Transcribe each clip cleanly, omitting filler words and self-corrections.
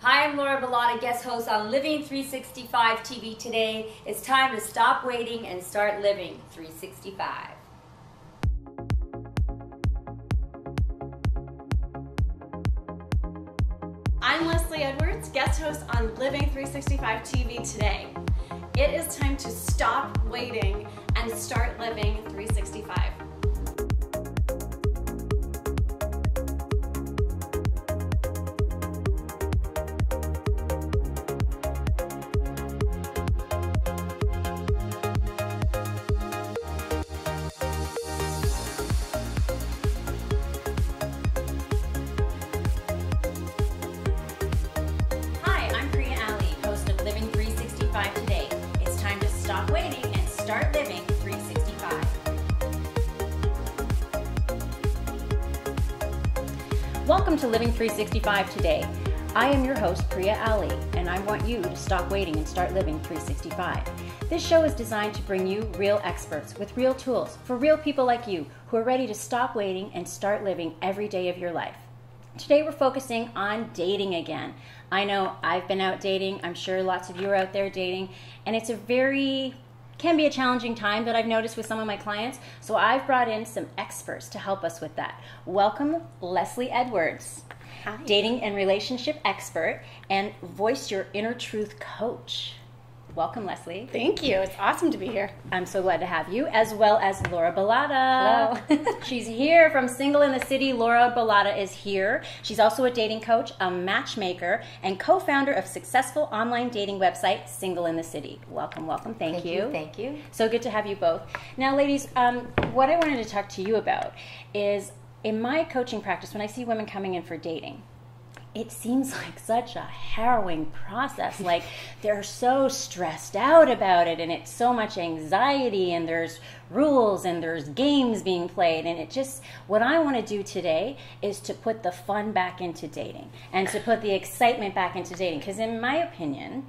Hi, I'm Laura Bilotta, guest host on Living365 TV. Today, it's time to stop waiting and start living 365. I'm Lesley Edwards, guest host on Living365 TV today. It is time to stop waiting and start living 365. Hi, I'm Priya Ali, host of Living365 Today. It's time to stop waiting and start living 365. Welcome to Living 365 Today. I am your host, Priya Ali, and I want you to stop waiting and start living 365. This show is designed to bring you real experts with real tools for real people like you who are ready to stop waiting and start living every day of your life. Today we're focusing on dating again. I know I've been out dating. I'm sure lots of you are out there dating, and it's can be a challenging time that I've noticed with some of my clients. So I've brought in some experts to help us with that. Welcome, Lesley Edwards, Hi. dating and relationship expert and Voice Your Inner Truth coach. Welcome, Lesley. Thank you. It's awesome to be here. I'm so glad to have you, as well as Laura Bilotta. Hello. She's here from Single in the City. Laura Bilotta is here. She's also a dating coach, a matchmaker, and co-founder of successful online dating website, Single in the City. Welcome, welcome. Thank you. Thank you. So good to have you both. Now, ladies, what I wanted to talk to you about is in my coaching practice, when I see women coming in for dating, it seems like such a harrowing process. Like they're so stressed out about it, and it's so much anxiety, and there's rules and there's games being played, and what I want to do today is to put the fun back into dating and to put the excitement back into dating. Because in my opinion,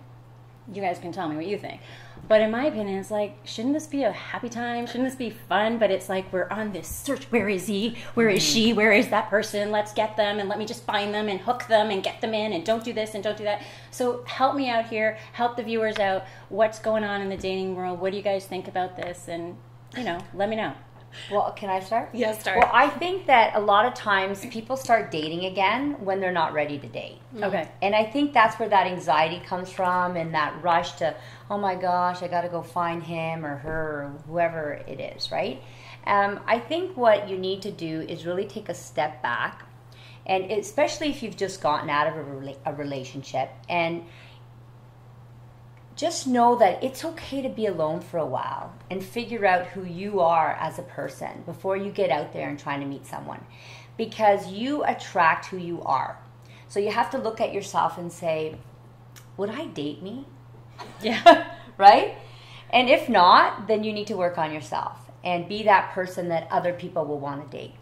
you guys can tell me what you think, but in my opinion, it's like, shouldn't this be a happy time? Shouldn't this be fun? But it's like we're on this search. Where is he? Where is she? Where is that person? Let's get them, and let me just find them and hook them and get them in, and don't do this and don't do that. So help me out here. Help the viewers out. What's going on in the dating world? What do you guys think about this? And, let me know. Well, can I start? Yeah, start. Well, I think that a lot of times people start dating again when they're not ready to date. Okay. And I think that's where that anxiety comes from, and that rush to, oh my gosh, I got to go find him or her or whoever it is, right? I think what you need to do is really take a step back, and especially if you've just gotten out of a relationship, and just know that it's okay to be alone for a while and figure out who you are as a person before you get out there and trying to meet someone, because you attract who you are. So you have to look at yourself and say, would I date me? Yeah. Right? And if not, then you need to work on yourself and be that person that other people will want to date.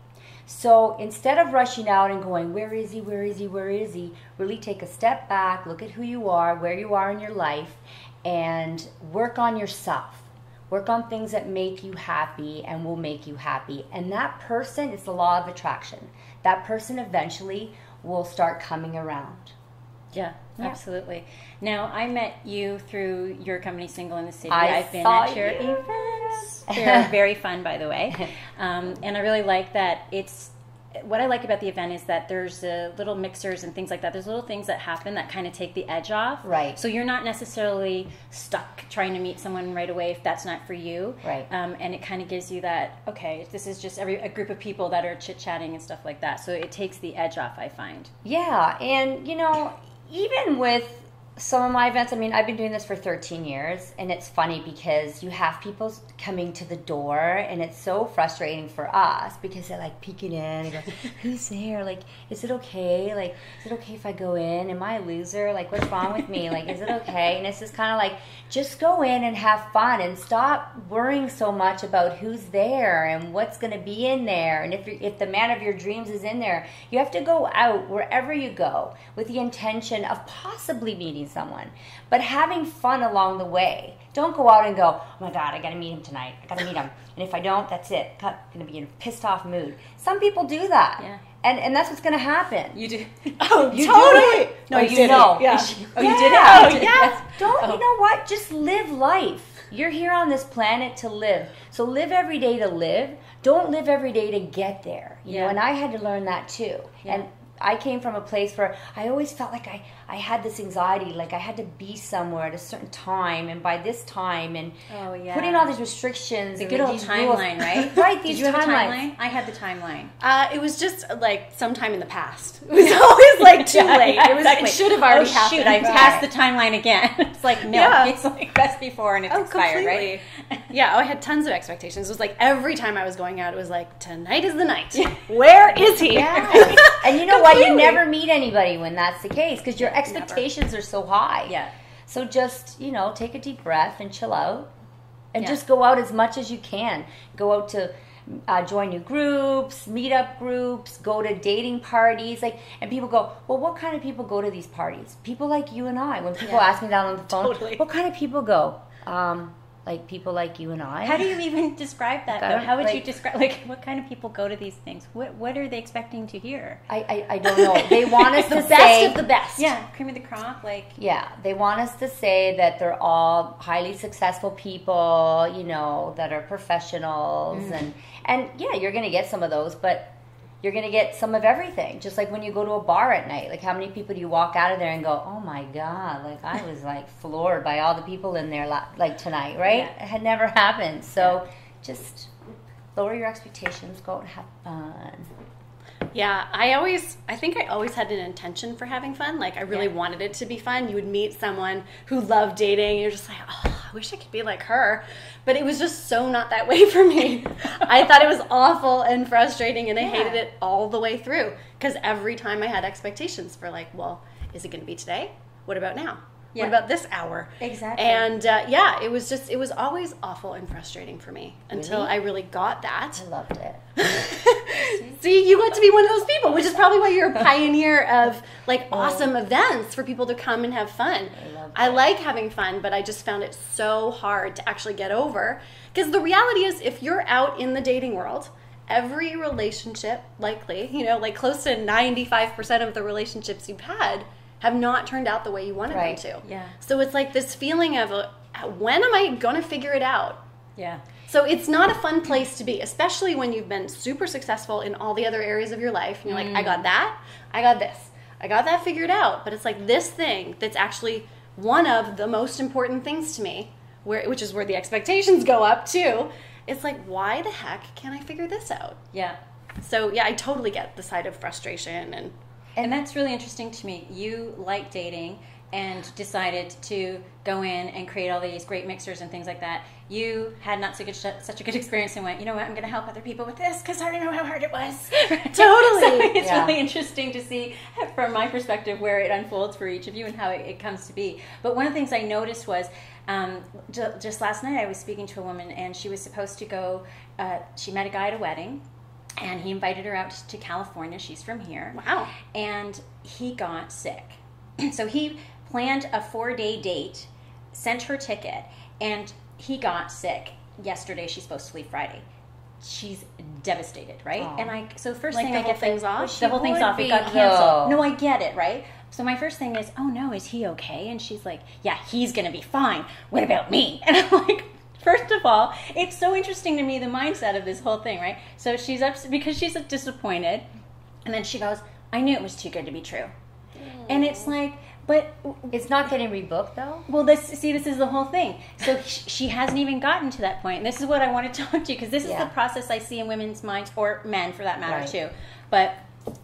So instead of rushing out and going, where is he, where is he, where is he, really take a step back, look at who you are, where you are in your life, and work on yourself. Work on things that make you happy and will make you happy. And that person is the law of attraction. That person eventually will start coming around. Yeah, absolutely. Now, I met you through your company, Single in the City. I've been at your events. They're very fun, by the way. And I really like that what I like about the event is that there's little mixers and things like that. There's little things that happen that kind of take the edge off. Right. So you're not necessarily stuck trying to meet someone right away if that's not for you. Right. And it kind of gives you that, okay, this is just a group of people that are chit-chatting and stuff like that. So it takes the edge off, I find. Yeah, and even with some of my events, I've been doing this for 13 years, and it's funny because you have people coming to the door, and it's so frustrating for us because they're like peeking in and go, who's there? Like, is it okay? Like, is it okay if I go in? Am I a loser? Like, what's wrong with me? Like, is it okay? And it's just kind of like, just go in and have fun and stop worrying so much about who's there and what's going to be in there. And if the man of your dreams is in there, you have to go out wherever you go with the intention of possibly meeting meeting someone. But having fun along the way. Don't go out and go, oh my God, I got to meet him tonight. I got to meet him. And if I don't, that's it. I'm going to be in a pissed off mood. Some people do that. Yeah. And that's what's going to happen. You do. Oh, You totally. do it? No, Oh, you didn't. know. Yeah. Oh, you did it? Yeah. Oh, yeah. Don't, you know what? Just live life. You're here on this planet to live. So live every day to live. Don't live every day to get there. You know, and I had to learn that too. Yeah. And I came from a place where I always felt like I had this anxiety, like I had to be somewhere at a certain time and by this time, and putting all these restrictions. The and good old these timeline, right? Right, these Did you have a timelines. timeline? I had the timeline. It was just like sometime in the past. It was always like too late. Yeah, It was. exactly. It should have already oh, happened. shoot, I Right. passed the timeline again. It's like, no, Yeah. it's like best before and it's expired, completely. right? Yeah, I had tons of expectations. It was like every time I was going out, it was like, tonight is the night. Where is he? Yeah. And you know what? You Completely. never meet anybody when that's the case because your expectations are so high. Yeah. So just, take a deep breath and chill out and Yeah. just go out as much as you can. Go out to join new groups, meet up groups, go to dating parties. And people go, well, what kind of people go to these parties? People like you and I. When people ask me that on the phone, Totally. what kind of people go? Like people like you and I. How do you even describe that, I though? don't- How would you like- describe, what kind of people go to these things? What are they expecting to hear? I don't know. They want us The to best say of the best. Yeah, cream of the crop, Yeah, they want us to say that they're all highly successful people, that are professionals, and yeah, you're going to get some of those, but you're going to get some of everything. Just like when you go to a bar at night, like how many people do you walk out of there and go, oh my God, like I was like floored by all the people in there like tonight, right? Yeah. It had never happened. So just lower your expectations, go out and have fun. Yeah, I think I always had an intention for having fun. Like, I really wanted it to be fun. You would meet someone who loved dating, and you're just like, oh, I wish I could be like her. But it was just so not that way for me. I thought it was awful and frustrating, and I hated it all the way through. Because every time I had expectations for, like, well, is it going to be today? What about now? Yeah. What about this hour? Exactly. And it was always awful and frustrating for me until I really got that. I loved it. See, you got to be one of those people, which is probably why you're a pioneer of like awesome events for people to come and have fun. I like having fun, but I just found it so hard to actually get over. Because the reality is, if you're out in the dating world, every relationship, likely, like close to 95% of the relationships you've had have not turned out the way you wanted them to. Yeah. So it's like this feeling of, when am I going to figure it out? Yeah. So it's not a fun place to be, especially when you've been super successful in all the other areas of your life. And you're like, I got that, I got this, I got that figured out. But it's like this thing that's actually one of the most important things to me, which is where the expectations go up too. It's like, why the heck can't I figure this out? Yeah. So yeah, I totally get the side of frustration. And that's really interesting to me. You like dating and decided to go in and create all these great mixers and things like that. You had not such a good experience and went, you know what, I'm going to help other people with this because I already know how hard it was. Totally. So it's Yeah. really interesting to see from my perspective where it unfolds for each of you and how it comes to be. But one of the things I noticed was just last night I was speaking to a woman and she was supposed to go, she met a guy at a wedding. And he invited her out to California. She's from here. Wow. And he got sick. So he planned a 4-day date, sent her ticket, and he got sick. Yesterday, she's supposed to leave Friday. She's devastated, right? Aww. And so the first Like thing the I whole get thing's off? the whole thing's would off. It be, got canceled. though. No, I get it, right? So my first thing is, oh no, is he okay? And she's like, yeah, he's gonna be fine. What about me? And I'm like, first of all, it's so interesting to me, the mindset of this whole thing, right? So she's upset because she's disappointed. And then she goes, I knew it was too good to be true. And it's like, but It's not getting rebooked though. well, this is the whole thing. So she hasn't even gotten to that point. And this is what I want to talk to you because this is Yeah. the process I see in women's minds, or men for that matter Right. too. But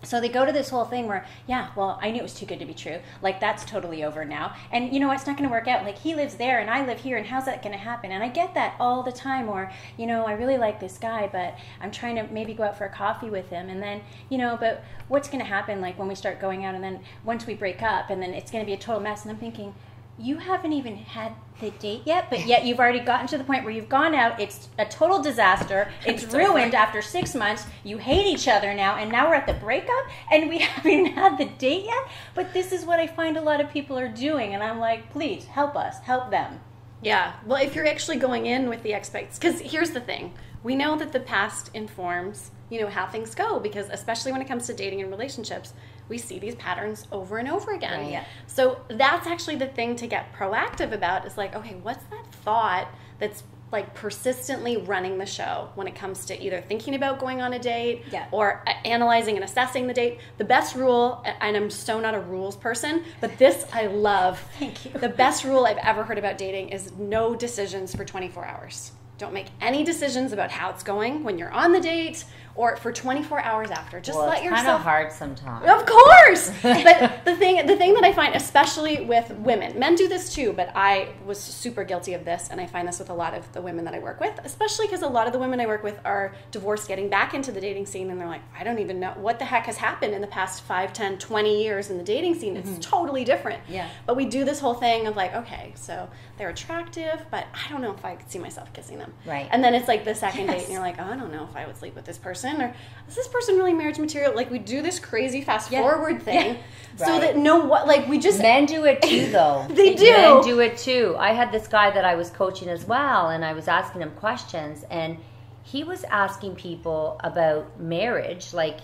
so they go to this whole thing where, yeah, well, I knew it was too good to be true. Like, that's totally over now. And you know what? It's not going to work out. Like, he lives there and I live here, and how's that going to happen? And I get that all the time. Or, you know, I really like this guy, but I'm trying to maybe go out for a coffee with him. And then, you know, but what's going to happen, like, when we start going out and then once we break up and then it's going to be a total mess? And I'm thinking, you haven't even had the date yet, but yet you've already gotten to the point where you've gone out. It's a total disaster. It's ruined after 6 months. You hate each other now, and now we're at the breakup, and we haven't even had the date yet. But this is what I find a lot of people are doing, and I'm like, please, help us. Help them. Yeah. Well, if you're actually going in with the expectations, because here's the thing. We know that the past informs, how things go, because especially when it comes to dating and relationships, we see these patterns over and over again. Right. Yeah. So that's actually the thing to get proactive about, is like, okay, what's that thought that's like persistently running the show when it comes to either thinking about going on a date or analyzing and assessing the date. The best rule, and I'm so not a rules person, but this I love. Thank you. The best rule I've ever heard about dating is no decisions for 24 hours. Don't make any decisions about how it's going when you're on the date or for 24 hours after. Just let yourself. It's kind of hard sometimes. Of course, but the thing that I find, especially with women, men do this too. But I was super guilty of this, and I find this with a lot of the women that I work with, especially because a lot of the women I work with are divorced, getting back into the dating scene, and they're like, I don't even know what the heck has happened in the past 5, 10, 20 years in the dating scene. It's totally different. Yeah. But we do this whole thing of like, okay, so they're attractive, but I don't know if I could see myself kissing them. Right. And then it's like the second date, and you're like, oh, I don't know if I would sleep with this person, or is this person really marriage material? Like, we do this crazy fast forward thing, so that we just men do it too, though. They do. Men do it too. I had this guy that I was coaching as well, and I was asking him questions, and he was asking people about marriage, like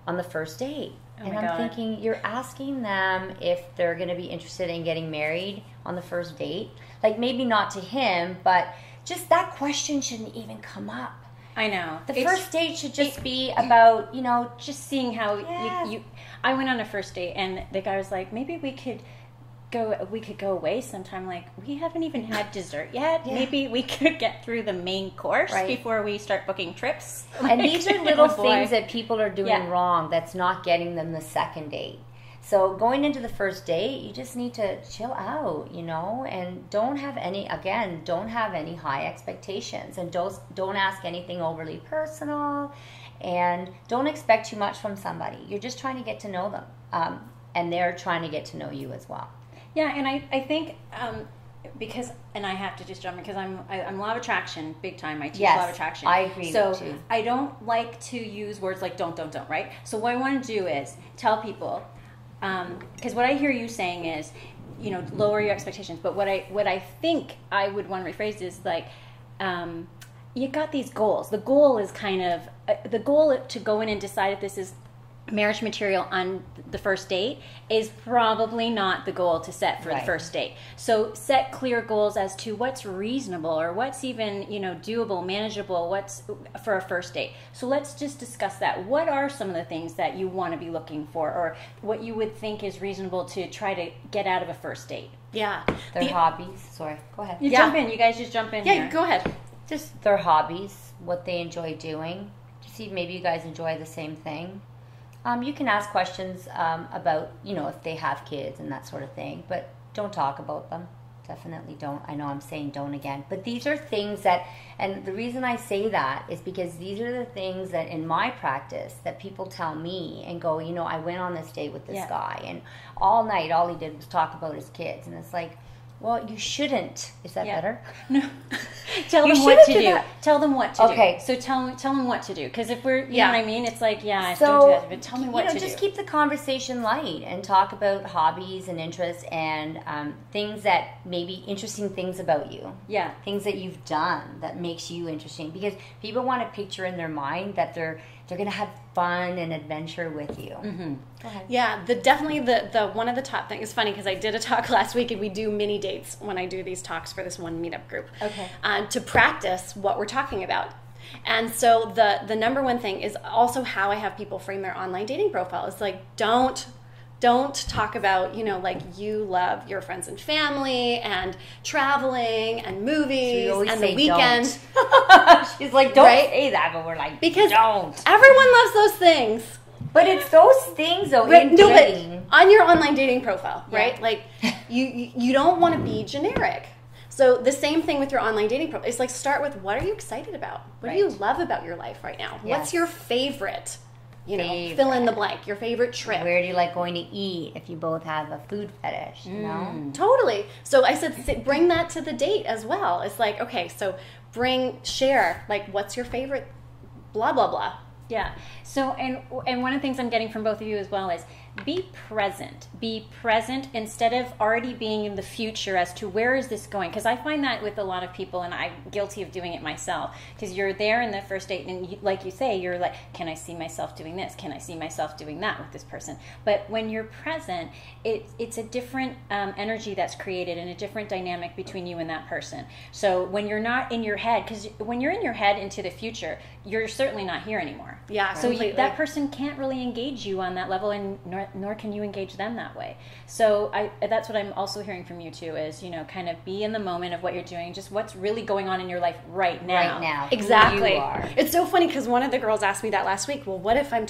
on the first date. And I'm thinking, you're asking them if they're going to be interested in getting married on the first date. Like, maybe not to him, but just that question shouldn't even come up. I know. The first date should just be about, just seeing how you. I went on a first date, and the guy was like, maybe we could go away sometime. Like, we haven't even had dessert yet. Yeah. Maybe we could get through the main course before we start booking trips. And these are little things that people are doing wrong that's not getting them the second date. So going into the first date, you just need to chill out, and don't have any high expectations, and don't ask anything overly personal, and don't expect too much from somebody. You're just trying to get to know them, and they're trying to get to know you as well. Yeah, and I think because, and I have to just jump in because I'm law of attraction big time. I teach law of attraction. I agree. So too. I don't like to use words like don't, right? So what I want to do is tell people. Because what I hear you saying is, lower your expectations. But what I think I would want to rephrase is like, you got these goals. The goal is kind of the goal to go in and decide if this is marriage material on the first date is probably not the goal to set for the first date. So set clear goals as to what's reasonable or what's even, doable, manageable, what's for a first date. So let's just discuss that. What are some of the things that you want to be looking for, or what you would think is reasonable to try to get out of a first date? Yeah. Their hobbies. Sorry, go ahead. You jump in. You guys just jump in here. Yeah, go ahead. Just their hobbies, what they enjoy doing. See, maybe you guys enjoy the same thing. You can ask questions about, if they have kids and that sort of thing, but don't talk about them. Definitely don't. I know I'm saying don't again. But these are things that, and the reason I say that is because these are the things that in my practice that people tell me and go, I went on this date with this guy, and all night all he did was talk about his kids. And it's like, well, you shouldn't. Is that better? No. Tell them what to do. Tell them what to do. Okay. So tell them what to do. Because if we're, you know what I mean? It's like, I so, don't do that. But tell me what to do. Just keep the conversation light and talk about hobbies and interests and things that maybe interesting things about you. Yeah. Things that you've done that makes you interesting. Because people want a picture in their mind that they're going to have fun and adventure with you. Mm-hmm. Go ahead. Yeah, definitely the one of the top things. It's funny because I did a talk last week, and we do mini dates when I do these talks for this one meetup group. Okay. To practice what we're talking about. And so the number one thing is also how I have people frame their online dating profile. It's like, don't talk about, like you love your friends and family and traveling and movies and the weekend. She's like, don't say that, but we're like, because don't. Everyone loves those things. But it's those things, though, in dating. On your online dating profile, right? Like, you don't want to be generic. So the same thing with your online dating profile. It's like, start with, what are you excited about? What do you love about your life right now? Yes. What's your favorite you know, fill in the blank, your favorite trip. Where do you like going to eat if you both have a food fetish, you know? Totally. So I said, bring that to the date as well. It's like, okay, so share, like, what's your favorite blah, blah, blah. Yeah. So, and one of the things I'm getting from both of you as well is be present. Be present instead of already being in the future as to where is this going. Because I find that with a lot of people, and I'm guilty of doing it myself. Because you're there in the first date, and you, like you say, you're like, can I see myself doing this? Can I see myself doing that with this person? But when you're present, it's a different energy that's created and a different dynamic between you and that person. So when you're not in your head, because when you're in your head into the future, you're certainly not here anymore. Yeah, so that person can't really engage you on that level, and nor can you engage them that way. So that's what I'm also hearing from you too, is, you know, kind of be in the moment of what you're doing, just what's really going on in your life right now. Right now. Exactly. You are. It's so funny because one of the girls asked me that last week. Well, what if I'm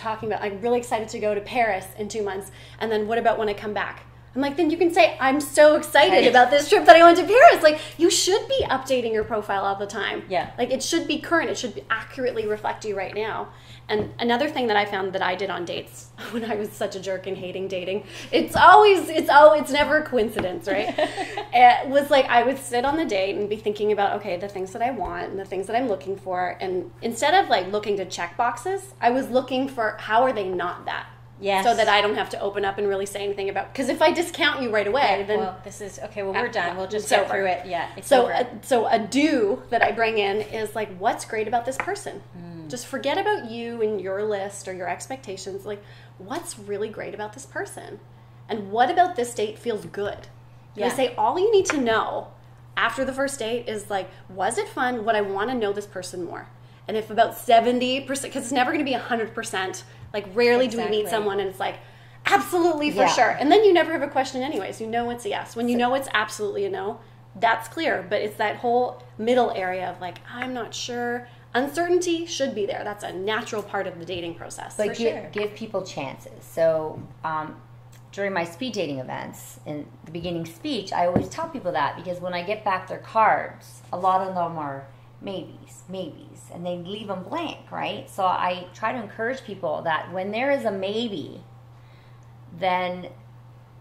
really excited to go to Paris in 2 months, and then what about when I come back? I'm like, then you can say, I'm so excited about this trip that I went to Paris. Like, you should be updating your profile all the time. Yeah. Like, it should be current. It should accurately reflect you right now. And another thing that I found that I did on dates when I was such a jerk and hating dating, it's never a coincidence, right? It was like I would sit on the date and be thinking about, okay, the things that I want and the things that I'm looking for. And instead of like looking to check boxes, I was looking for how are they not that? Yes. So that I don't have to open up and really say anything about, because if I discount you right away, then well, this is okay. Well, we're done. We'll just get through it. Yeah. It's so over. So a do that I bring in is like, what's great about this person? Just forget about you and your list or your expectations. Like, what's really great about this person, and what about this date feels good? Yeah. I say all you need to know after the first date is like, was it fun? Would I want to know this person more? And if about 70%, because it's never going to be 100%. Like, rarely do we meet someone and it's like, absolutely for sure. And then you never have a question anyways. You know it's a yes. When you know it's absolutely a no, that's clear. But it's that whole middle area of like, I'm not sure. Uncertainty should be there. That's a natural part of the dating process. But give people chances. So during my speed dating events, in the beginning speech, I always tell people that, because when I get back their cards, a lot of them are maybes, and they leave them blank, right? So I try to encourage people that when there is a maybe, then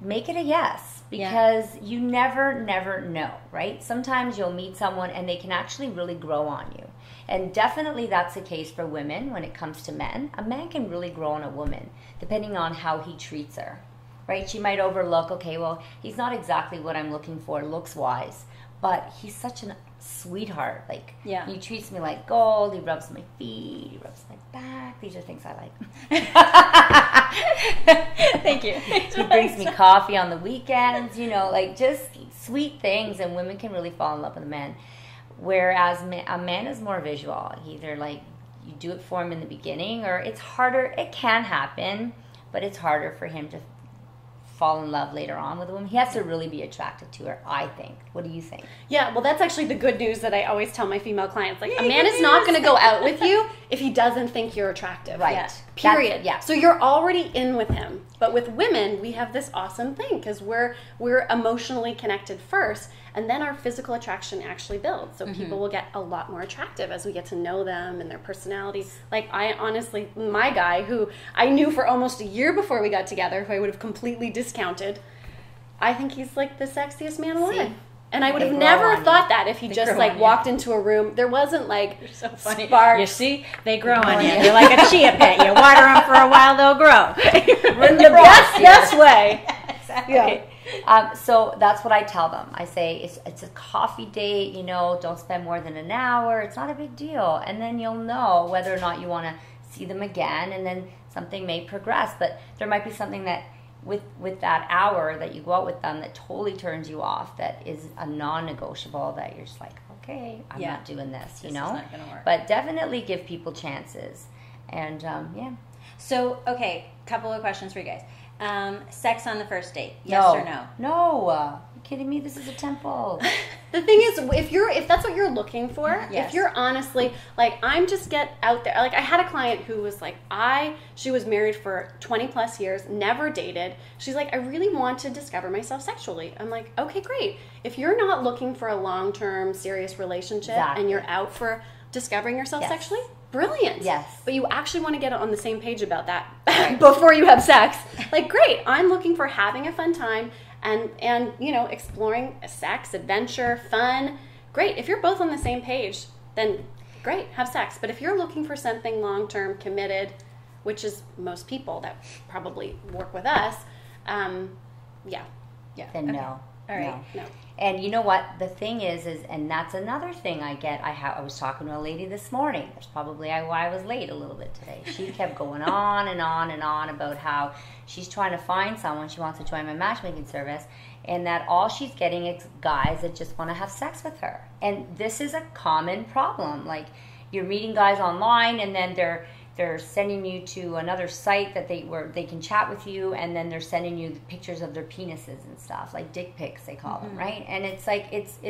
make it a yes, because you never know, right? Sometimes you'll meet someone and they can actually really grow on you. And definitely that's the case for women when it comes to men. A man can really grow on a woman depending on how he treats her, right? She might overlook, okay, well, he's not exactly what I'm looking for looks-wise, but he's such a sweetheart. Like, he treats me like gold. He rubs my feet. He rubs my back. These are things I like. Thank you. He brings me coffee on the weekends. You know, like just sweet things, and women can really fall in love with a man. Whereas a man is more visual. Either like you do it for him in the beginning, or it's harder. It can happen, but it's harder for him to fall in love later on with a woman. He has to really be attracted to her, I think. What do you think? Yeah, well, that's actually the good news that I always tell my female clients. Like, a man is not going to go out with you if he doesn't think you're attractive. Right. Yeah. Period. So you're already in with him. But with women, we have this awesome thing because we're emotionally connected first, and then our physical attraction actually builds. So people will get a lot more attractive as we get to know them and their personalities. Like, I honestly, my guy, who I knew for almost a year before we got together, who I would have completely discounted, I think he's like the sexiest man alive. See? And I would have never thought that if he just like walked into a room. There wasn't like so funny. Sparks. You see, they grow on you. You're like a chia pet. You water them for a while, they'll grow. In the best way. Exactly. Yeah. So that's what I tell them. I say it's a coffee date. You know, don't spend more than an hour. It's not a big deal, and then you'll know whether or not you want to see them again, and then something may progress. But there might be something that with that hour that you go out with them that totally turns you off, that is a non-negotiable, that you're just like, okay, I'm not doing this, you know? This is not gonna work. But definitely give people chances. And, So, okay, couple of questions for you guys. Sex on the first date, yes or no? No. Are you kidding me? This is a temple. The thing is, if that's what you're looking for, if you're honestly like, I'm just get out there. Like, I had a client who was like, she was married for 20 plus years, never dated. She's like, I really want to discover myself sexually. I'm like, okay, great. If you're not looking for a long-term serious relationship and you're out for discovering yourself sexually, brilliant. Yes. But you actually want to get on the same page about that Right. before you have sex. Like, great, I'm looking for having a fun time and you know, exploring sex, adventure, fun. Great. If you're both on the same page, then great, have sex. But if you're looking for something long-term, committed, which is most people that probably work with us, yeah. Then Okay. no. All right. No. And you know what? The thing is, and that's another thing I get. I was talking to a lady this morning. That's probably why I was late a little bit today. She kept going on and on and on about how she's trying to find someone. She wants to join my matchmaking service, and that all she's getting is guys that just want to have sex with her. And this is a common problem. Like, you're meeting guys online, and then they're sending you to another site that where they can chat with you, and then they're sending you the pictures of their penises and stuff, like dick pics they call them, right? And it's like it's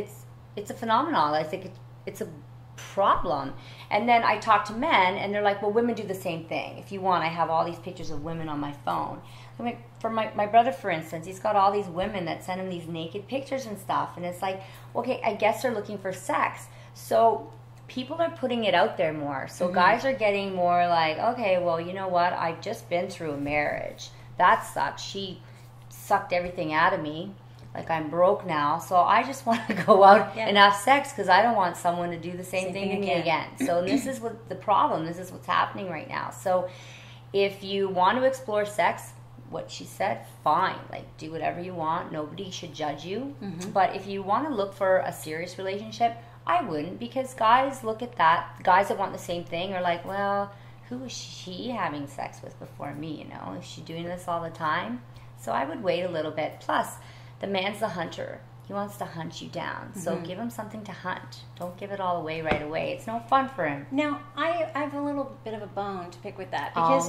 a phenomenon. I think it's a problem. And then I talk to men, and they're like, well, women do the same thing. If you want, I have all these pictures of women on my phone. I mean, for my brother, for instance, he's got all these women that send him these naked pictures and stuff, and it's like, okay, I guess they're looking for sex. So people are putting it out there more. So guys are getting more like, okay, well, you know what? I've just been through a marriage. That sucked. She sucked everything out of me. Like, I'm broke now. So I just want to go out and have sex because I don't want someone to do the same thing to me again. So this is what the problem. This is what's happening right now. So if you want to explore sex, what she said, fine. Like, do whatever you want. Nobody should judge you. But if you want to look for a serious relationship, I wouldn't, because guys look at that. Guys that want the same thing are like, well, who is she having sex with before me, you know? Is she doing this all the time? So I would wait a little bit. Plus, the man's the hunter. He wants to hunt you down. So give him something to hunt. Don't give it all away right away. It's no fun for him. Now, I have a little bit of a bone to pick with that because,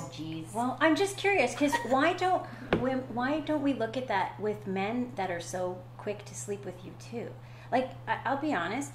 well, I'm just curious because why don't we look at that with men that are so quick to sleep with you too? Like, I'll be honest,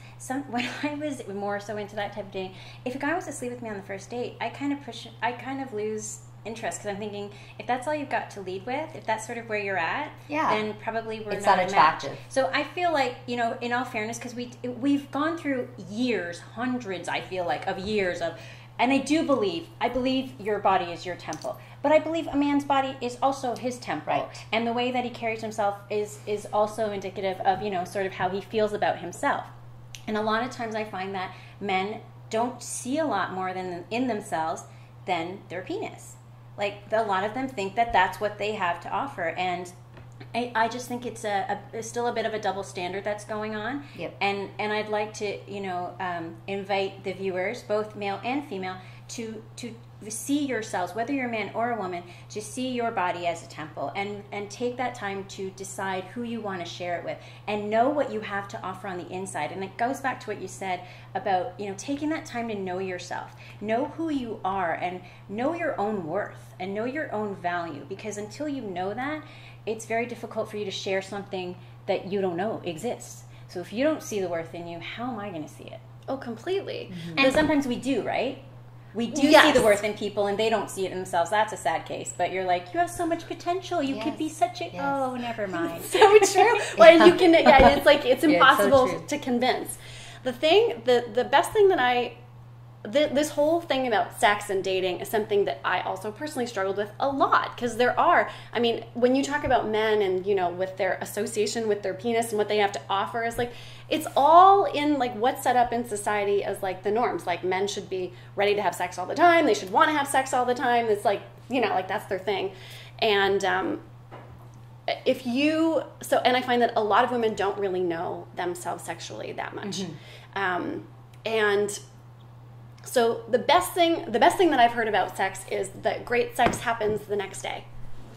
when I was more so into that type of dating, if a guy wants to sleep with me on the first date, I kind of lose interest because I'm thinking, if that's all you've got to lead with, if that's sort of where you're at, then probably it's not attractive. So I feel like, you know, in all fairness, because we've gone through years, hundreds, I feel like, of years of, and I believe your body is your temple. But I believe a man's body is also his temple. Right. And the way that he carries himself is also indicative of, you know, sort of how he feels about himself. And a lot of times I find that men don't see a lot more in themselves than their penis. Like, a lot of them think that that's what they have to offer. And I just think it's still a bit of a double standard that's going on. Yep. And I'd like to, you know, invite the viewers, both male and female, to see yourselves, whether you're a man or a woman, to see your body as a temple and take that time to decide who you want to share it with and know what you have to offer on the inside. And it goes back to what you said about, you know, taking that time to know yourself, know who you are, and know your own worth and know your own value, because until you know that, it's very difficult for you to share something that you don't know exists. So if you don't see the worth in you, how am I going to see it? Oh, completely. And sometimes we do, right? We do see the worth in people and they don't see it in themselves. That's a sad case. But you're like, you have so much potential. You could be such a... Oh, never mind. So true. Well, and you can... Yeah, it's like, it's impossible to convince. The best thing that this whole thing about sex and dating is something that I also personally struggled with a lot, because there are, I mean, when you talk about men and, you know, with their association with their penis and what they have to offer, is like, it's all in like what's set up in society as like the norms. Like, men should be ready to have sex all the time. They should want to have sex all the time. It's like, you know, like that's their thing. And and I find that a lot of women don't really know themselves sexually that much. And so the best thing that I've heard about sex is that great sex happens the next day.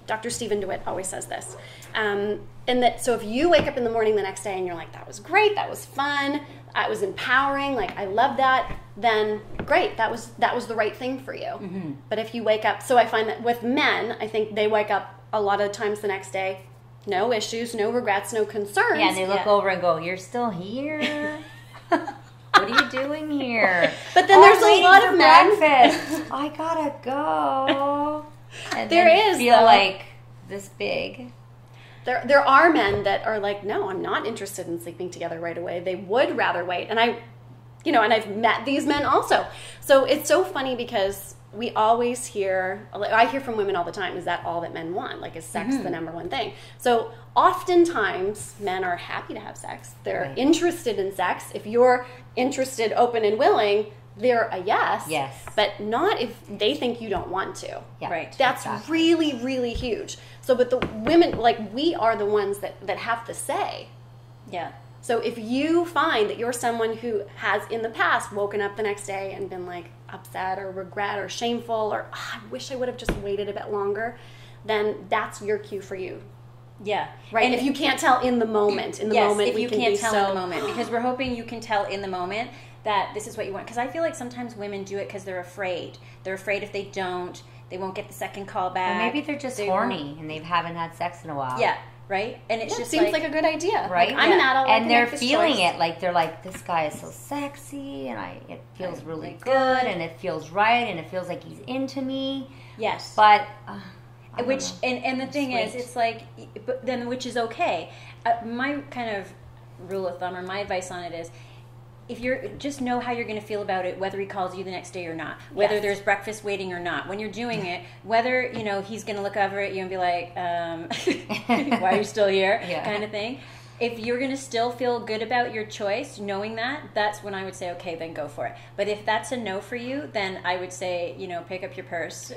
Dr. Stephen DeWitt always says this. And that, so if you wake up in the morning the next day and you're like, that was great, that was fun, it was empowering, like I love that, then great, that was the right thing for you. But if you wake up, so I find that with men, I think they wake up a lot of times the next day, no issues, no regrets, no concerns. Yeah, and they look over and go, you're still here? What are you doing here? But then there's a lot of men. Breakfast. I gotta go. And there then is feel though, like this big. There are men that are like, no, I'm not interested in sleeping together right away. They would rather wait. And you know, and I've met these men also. So it's so funny because we always hear, I hear from women all the time, is that all that men want? Like, is sex the number one thing? So oftentimes men are happy to have sex. They're interested in sex. If you're interested, open and willing, they're a yes. Yes. But not if they think you don't want to. Yeah, Right. That's really, really huge. So, but the women, like, we are the ones that have to say. Yeah. So if you find that you're someone who has in the past woken up the next day and been like upset or regret or shameful or I wish I would have just waited a bit longer, then that's your cue for you. Yeah. Right. And if you can't tell in the moment, if you can't tell in the moment, because we're hoping you can tell in the moment that this is what you want. Because I feel like sometimes women do it because they're afraid. They're afraid if they don't, they won't get the second call back. Or maybe they're just horny and they haven't had sex in a while. Yeah. Right? And it's just seems like a good idea. Right? Like, I'm an adult. And they're feeling it. Like, they're like, this guy is so sexy and it feels really good and it feels right and it feels like he's into me. Yes. But, which, and the thing is, it's like, but then, which is okay. My kind of rule of thumb or my advice on it is, if you're, just know how you're going to feel about it, whether he calls you the next day or not, whether there's breakfast waiting or not. When you're doing it, whether, you know, he's going to look over at you and be like, why are you still here? Kind of thing. If you're going to still feel good about your choice, knowing that, that's when I would say, okay, then go for it. But if that's a no for you, then I would say, you know, pick up your purse,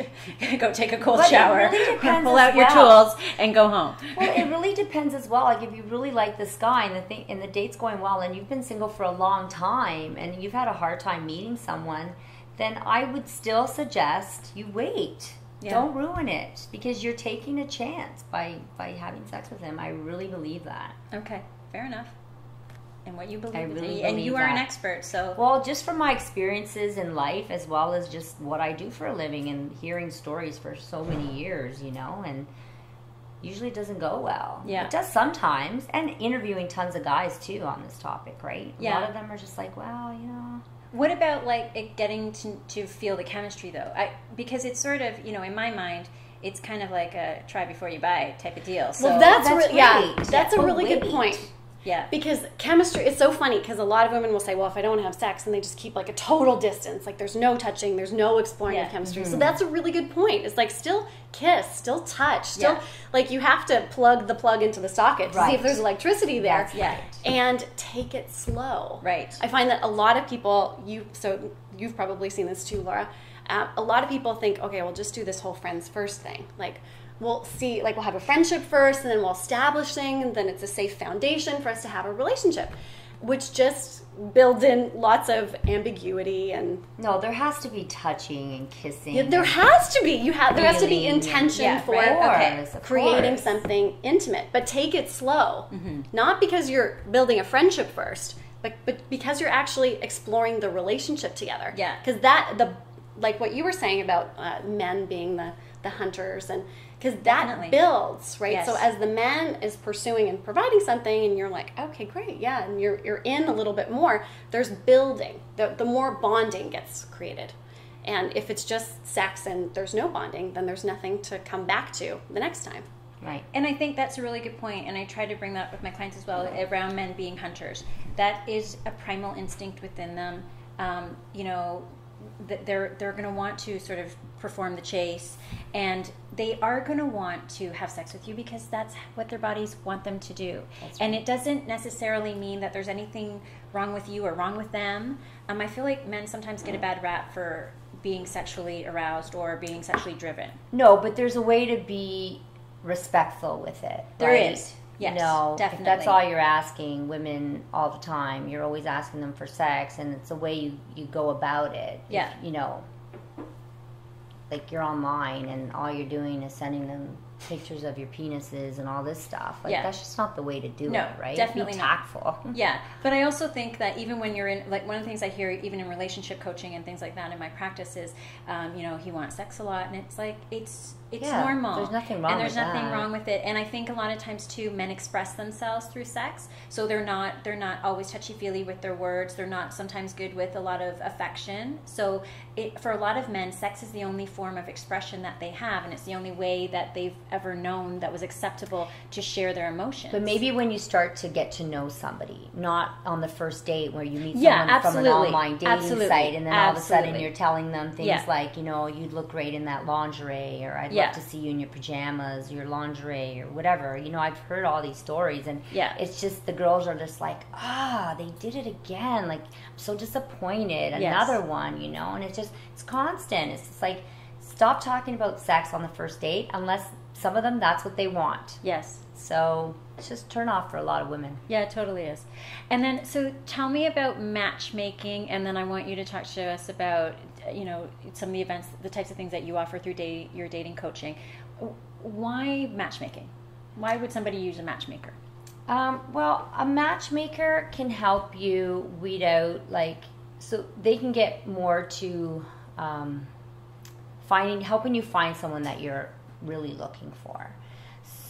go take a cold shower, pull out your tools, and go home. Well, it really depends as well. Like, if you really like this guy and the date's going well and you've been single for a long time and you've had a hard time meeting someone, then I would still suggest you wait. Yeah. Don't ruin it because you're taking a chance by having sex with him. I really believe that. Okay, fair enough. And what you believe, and you are an expert, so. Well, just from my experiences in life as well as just what I do for a living and hearing stories for so many years, you know, and usually it doesn't go well. Yeah. It does sometimes, and interviewing tons of guys too on this topic, right? Yeah. A lot of them are just like, well, you know. What about, like, it getting to feel the chemistry, though? Because it's sort of, you know, in my mind, it's kind of like a try before you buy type of deal. So well, that's a really good point. Yeah. Because chemistry, it's so funny because a lot of women will say, well, if I don't have sex, and they just keep like a total distance. Like there's no touching, there's no exploring of chemistry. So that's a really good point. It's like still kiss, still touch, still like you have to plug the plug into the socket to see if there's electricity there. That's and take it slow. Right. I find that a lot of people, you've probably seen this too, Laura. A lot of people think, okay, we'll just do this whole friends first thing. Like, we'll see, like, we'll have a friendship first, and then we'll establish things, and then it's a safe foundation for us to have a relationship, which just builds in lots of ambiguity and. No, there has to be touching and kissing. Yeah, there has to be. There has to be intention for creating something intimate, but take it slow. Not because you're building a friendship first, but because you're actually exploring the relationship together. Yeah. Because like what you were saying about men being the hunters, and because that builds, right? Yes. So as the man is pursuing and providing something, and you're like, okay, great, yeah, and you're in a little bit more, there's building. The more bonding gets created. And if it's just sex and there's no bonding, then there's nothing to come back to the next time. Right. And I think that's a really good point, and I try to bring that up with my clients as well, around men being hunters. That is a primal instinct within them. You know, that they're going to want to sort of perform the chase, and they are going to want to have sex with you because that's what their bodies want them to do. And it doesn't necessarily mean that there's anything wrong with you or wrong with them. I feel like men sometimes get a bad rap for being sexually aroused or being sexually driven. No, but there's a way to be respectful with it. There is. Yes, you know, definitely. If that's all you're asking women all the time, you're always asking them for sex, and it's the way you go about it. Yeah. If, you know, like you're online and all you're doing is sending them pictures of your penises and all this stuff. Like, that's just not the way to do it, right? Definitely be tactful. Yeah, but I also think that even when you're in, like, one of the things I hear even in relationship coaching and things like that in my practice is, you know, he wants sex a lot, and it's like, it's normal. There's nothing wrong with there's that. nothing wrong with it. And I think a lot of times too, men express themselves through sex, so they're not always touchy-feely with their words. They're not sometimes good with a lot of affection. So for a lot of men, sex is the only form form of expression that they have, and it's the only way that they've ever known that was acceptable to share their emotions. But maybe when you start to get to know somebody, not on the first date where you meet Yeah, someone from an absolutely. online dating Absolutely. site, and then all of a sudden Absolutely. you're telling them things Yeah. like, you know, you'd look great in that lingerie, or I'd Yeah. love to see you in your pajamas, your lingerie, or whatever. You know, I've heard all these stories, and Yeah. it's just the girls are just like, they did it again. Like, I'm so disappointed. Yes. Another one, you know, and it's constant. It's just like, stop talking about sex on the first date unless some of them, that's what they want. Yes. So it's just turn off for a lot of women. Yeah, it totally is. And then, so tell me about matchmaking, and then I want you to talk to us about, you know, some of the events, the types of things that you offer through your dating coaching. Why matchmaking? Why would somebody use a matchmaker? Well, a matchmaker can help you weed out, like, so they can get more to helping you find someone that you're really looking for.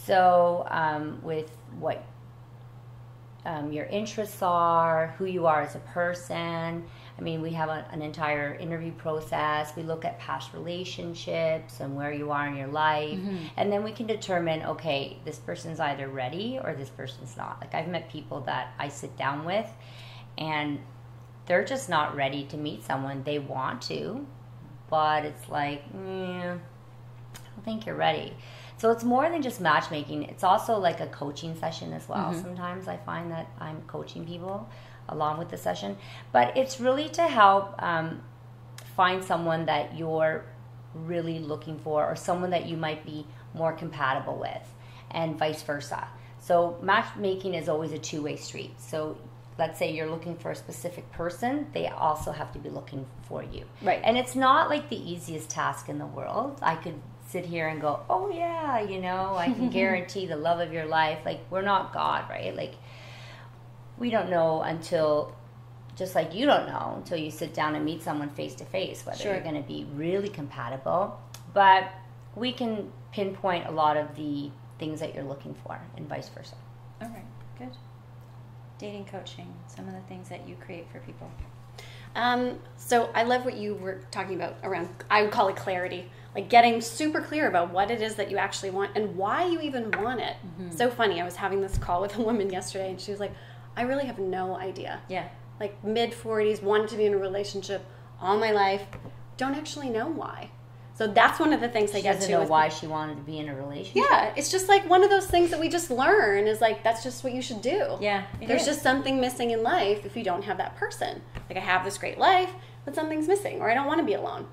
So with what your interests are, who you are as a person. I mean, we have an entire interview process. We look at past relationships and where you are in your life. Mm-hmm. And then we can determine, okay, this person's either ready or this person's not. Like, I've met people that I sit down with and they're just not ready to meet someone. They want to, but it's like, I don't think you're ready. So it's more than just matchmaking. It's also like a coaching session as well. Mm-hmm. Sometimes I find that I'm coaching people along with the session. But it's really to help find someone that you're really looking for, or someone that you might be more compatible with, and vice versa. So matchmaking is always a two-way street. So let's say you're looking for a specific person, they also have to be looking for you. Right. And it's not like the easiest task in the world. I could sit here and go, oh yeah, you know, I can guarantee the love of your life. Like, we're not God, right? Like, we don't know until, just like you don't know until you sit down and meet someone face to face, whether Sure. you're going to be really compatible. But we can pinpoint a lot of the things that you're looking for, and vice versa. All right, good. Dating coaching, some of the things that you create for people. So I love what you were talking about around, I would call it clarity, like getting super clear about what it is that you actually want and why you even want it. Mm-hmm. So funny, I was having this call with a woman yesterday and she was like, I really have no idea. Yeah. Like mid-40s, wanted to be in a relationship all my life, don't actually know why. So that's one of the things I get to. She doesn't know why she wanted to be in a relationship. Yeah, it's just like one of those things that we just learn is like, that's just what you should do. Yeah, There's just something missing in life if you don't have that person. Like, I have this great life, but something's missing, or I don't want to be alone.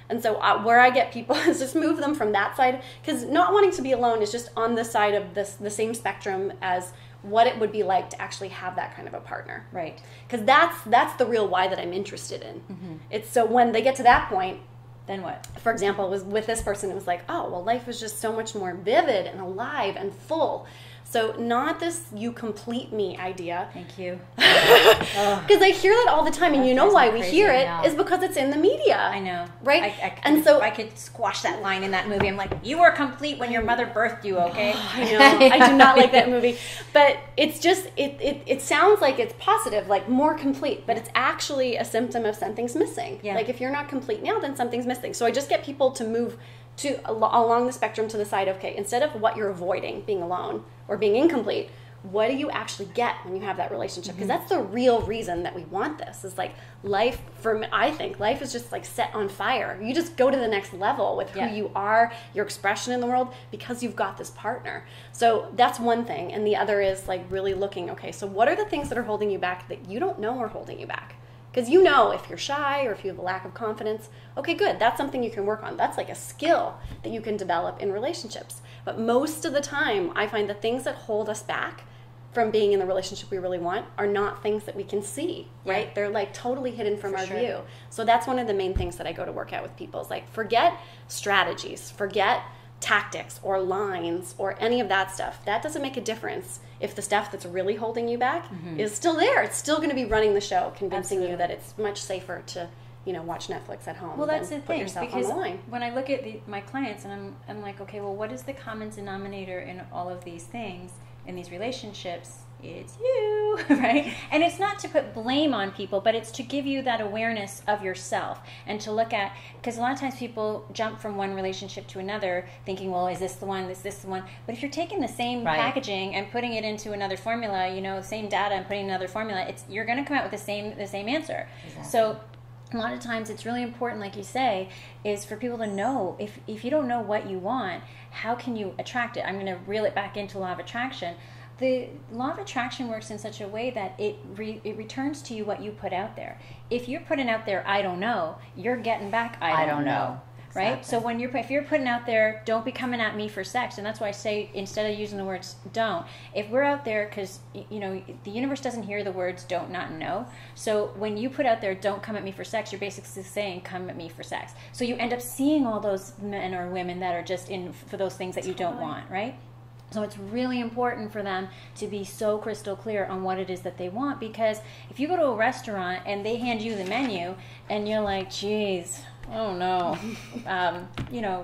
And so where I get people is just move them from that side, because not wanting to be alone is just on the side of the same spectrum as what it would be like to actually have that kind of a partner. Right. Because that's the real why that I'm interested in. Mm-hmm. It's so when they get to that point, then what? For example, it was with this person, it was like, oh, well, life is just so much more vivid and alive and full. So not this you complete me idea. Thank you. Because I hear that all the time, and you know why we hear it now. is because it's in the media. I know. Right? And so I could squash that line in that movie. I'm like, you were complete when your mother birthed you, okay? I know. I do not like that movie. But it's just, it sounds like it's positive, like more complete, but it's actually a symptom of something's missing. Yeah. Like, if you're not complete now, then something's missing. So I just get people to move along the spectrum to the side, okay, instead of what you're avoiding, being alone or being incomplete, what do you actually get when you have that relationship? Because that's the real reason that we want this, is like life, for me, I think life is just like set on fire. You just go to the next level with who you are, your expression in the world, because you've got this partner. So that's one thing. And the other is like really looking, okay, so what are the things that are holding you back that you don't know are holding you back? Because you know if you're shy or if you have a lack of confidence, okay, good, that's something you can work on. That's like a skill that you can develop in relationships. But most of the time, I find the things that hold us back from being in the relationship we really want are not things that we can see, right? Yeah. They're like totally hidden from our sure. view. So that's one of the main things that I go to work out with people is like, forget strategies, forget tactics or lines or any of that stuff. That doesn't make a difference if the stuff that's really holding you back is still there. It's still going to be running the show, convincing you that it's much safer to, you know, watch Netflix at home. Well, that's the put thing, yourself because online. when I look at my clients and I'm like, okay, well, what is the common denominator in all of these things, in these relationships? it's you, right? And it's not to put blame on people, but it's to give you that awareness of yourself and to look at, because a lot of times people jump from one relationship to another thinking, well, is this the one, is this the one? But if you're taking the same packaging and putting it into another formula, the same data and putting another formula, you're going to come out with the same answer. Exactly. So a lot of times it's really important, like you say, is for people to know, if you don't know what you want, how can you attract it? I'm going to reel it back into law of attraction. The law of attraction works in such a way that it returns to you what you put out there. If you're putting out there, I don't know, you're getting back, I don't know. Right? Exactly. So if you're putting out there, don't be coming at me for sex. And that's why I say, instead of using the words don't, if we're out there, because, the universe doesn't hear the words don't, not, and no. So when you put out there, don't come at me for sex, you're basically saying, come at me for sex. So you end up seeing all those men or women that are just in for those things that you don't want, right? So it's really important for them to be so crystal clear on what it is that they want, because if you go to a restaurant and they hand you the menu and you're like, geez, oh no,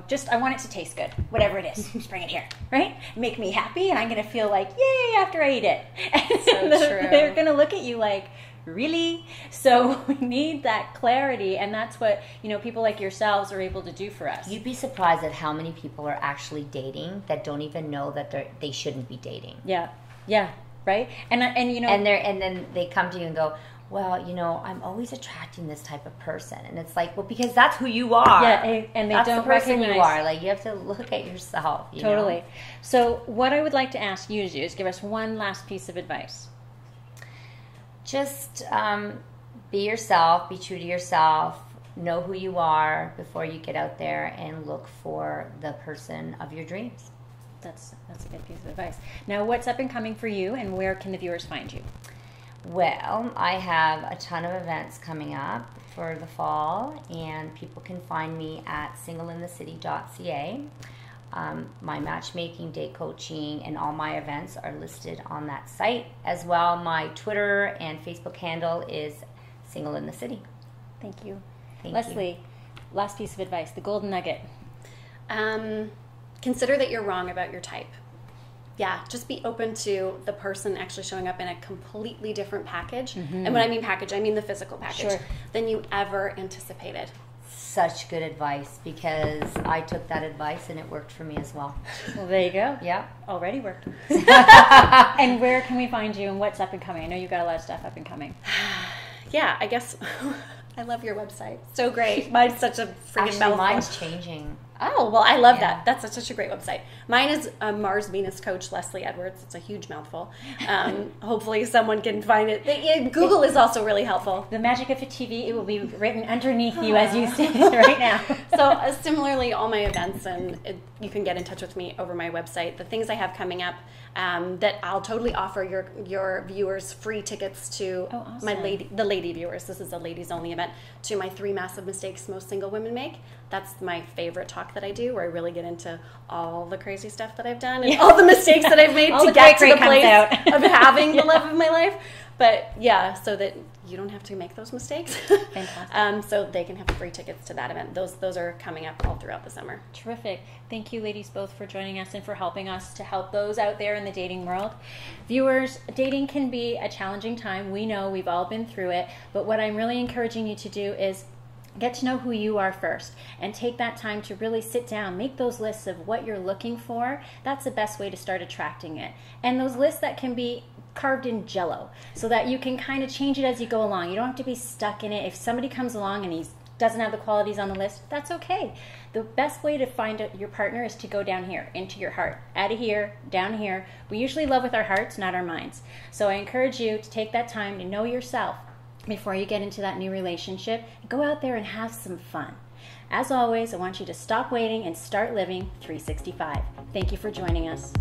just I want it to taste good, whatever it is, just bring it here, right? Make me happy, and I'm gonna feel like yay after I eat it. And So true. They're gonna look at you like, really? So we need that clarity, and that's what people like yourselves are able to do for us. You'd be surprised at how many people are actually dating that don't even know that they shouldn't be dating. Yeah, right. And then they come to you and go, well, I'm always attracting this type of person. And it's like, well, because that's who you are. Yeah, and they that's don't the person recognize. you are. Like, you have to look at yourself. Totally. So what I would like to ask you to do is give us one last piece of advice. Just be yourself, be true to yourself, know who you are before you get out there and look for the person of your dreams. That's a good piece of advice. Now, what's up and coming for you, and where can the viewers find you? Well, I have a ton of events coming up for the fall, and people can find me at singleinthecity.ca. My matchmaking, date coaching, and all my events are listed on that site. As well, my Twitter and Facebook handle is Single in the City. Thank you. Leslie, last piece of advice, the golden nugget. Consider that you're wrong about your type. Yeah, just be open to the person actually showing up in a completely different package. Mm-hmm. And when I mean package, I mean the physical package, than you ever anticipated. Such good advice, because I took that advice and it worked for me as well. Well, there you go. Yeah. Already worked. And where can we find you, and what's up and coming? I know you've got a lot of stuff up and coming. Yeah, I guess I love your website. So great. Mine's such a freaking mouthful. Mine's changing. Oh, well, I love that. That's such a great website. Mine is Mars Venus Coach Lesley Edwards. It's a huge mouthful. Hopefully someone can find it. Google is also really helpful. The magic of a TV, it will be written underneath you as you stand right now. So similarly, all my events, and you can get in touch with me over my website. The things I have coming up, that I'll totally offer your viewers free tickets to. Oh, awesome. the lady viewers. This is a ladies only event, to my 3 massive mistakes most single women make. That's my favorite talk that I do, where I really get into all the crazy stuff that I've done and all the mistakes that I've made to get to the place of having the love of my life. But yeah, so that you don't have to make those mistakes. Fantastic. So they can have free tickets to that event. Those are coming up all throughout the summer. Terrific. Thank you, ladies, both for joining us and for helping us to help those out there in the dating world. Viewers, dating can be a challenging time. We know, we've all been through it. But what I'm really encouraging you to do is get to know who you are first, and take that time to really sit down, make those lists of what you're looking for. That's the best way to start attracting it. And those lists that can be carved in Jell-O, so that you can kind of change it as you go along. You don't have to be stuck in it. If somebody comes along and he doesn't have the qualities on the list, that's okay. The best way to find your partner is to go down here, into your heart. Out of here, down here. We usually love with our hearts, not our minds. So I encourage you to take that time to know yourself before you get into that new relationship. Go out there and have some fun. As always, I want you to stop waiting and start living 365. Thank you for joining us.